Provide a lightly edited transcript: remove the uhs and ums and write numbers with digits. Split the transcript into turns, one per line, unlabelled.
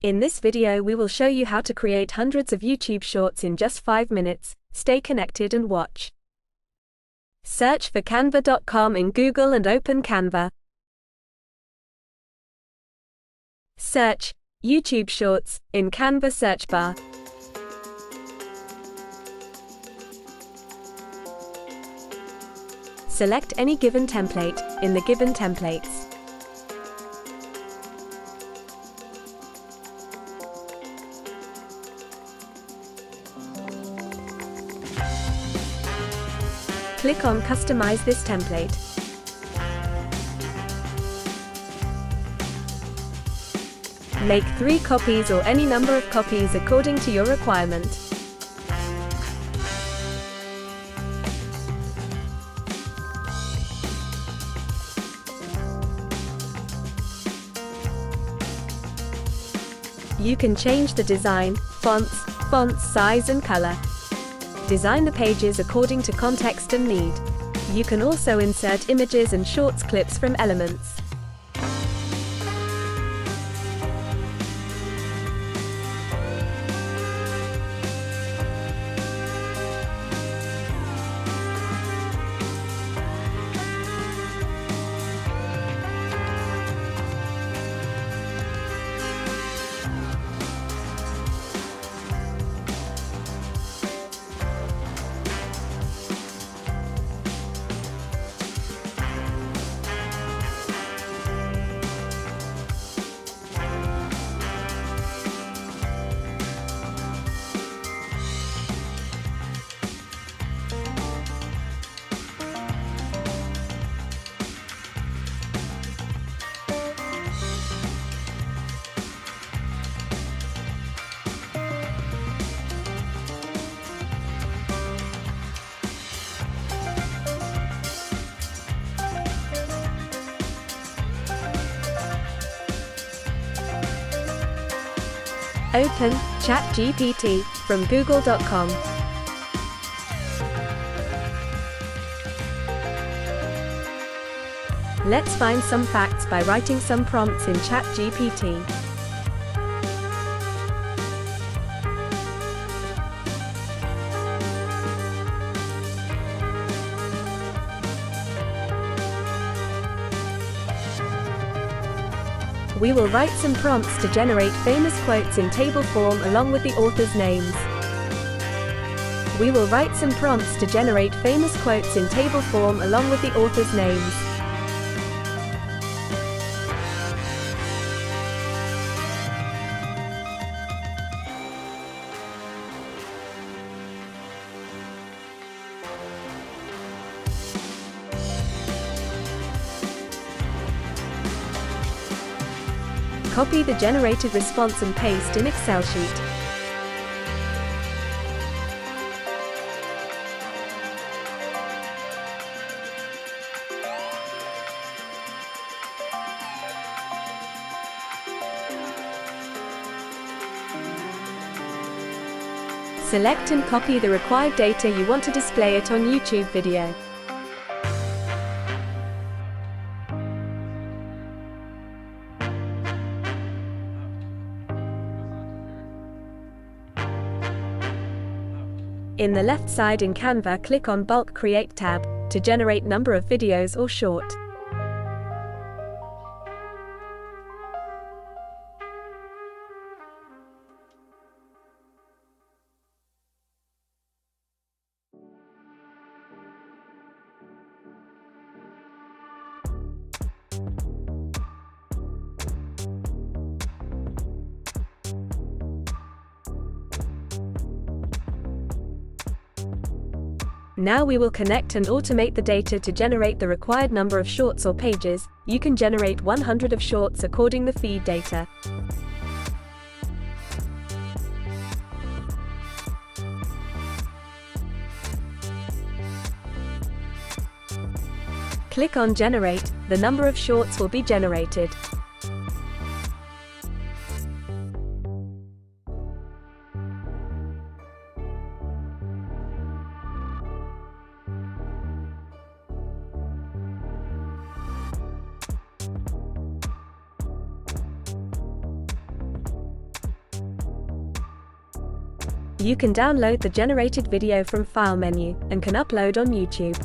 In this video we will show you how to create hundreds of YouTube shorts in just 5 minutes. Stay connected and watch. Search for canva.com in Google and open Canva. Search YouTube Shorts in Canva search bar. Select any given template in the given templates. Click on Customize this template. Make 3 copies or any number of copies according to your requirement. You can change the design, font size and color. Design the pages according to context and need. You can also insert images and shorts clips from elements. Open ChatGPT from google.com. Let's find some facts by writing some prompts in ChatGPT. We will write some prompts to generate famous quotes in table form along with the author's names. We will write some prompts to generate famous quotes in table form along with the author's names. Copy the generated response and paste in Excel sheet. Select and copy the required data you want to display it on YouTube video. In the left side in Canva, click on Bulk Create tab to generate number of videos or short. Now we will connect and automate the data to generate the required number of shorts or pages. You can generate 100 of shorts according the feed data. Click on Generate, the number of shorts will be generated. You can download the generated video from File menu and can upload on YouTube.